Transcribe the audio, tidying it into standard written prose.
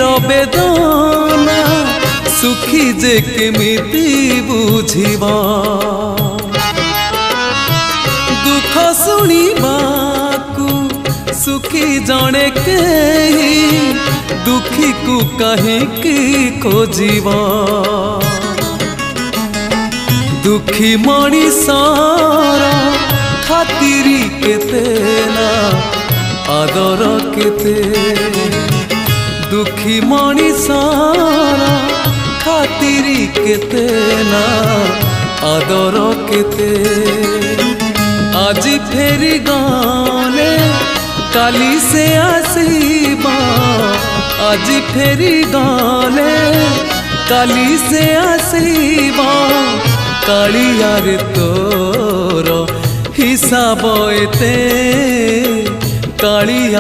बेदना सुखी जे केमिति बुझिबा दुख शुणिबाकू सुखी जणे केही दुखी को कहीं खोजिबा दुखी मणिषर खातिरी केते ना आदर केते दुखी मणिषर खातिरी केते ना आदर केते आज फेरी गाने काली से आसीबा आज फेरी गाने काली से आसीबा कालियार तोर हिसाब एते कालिया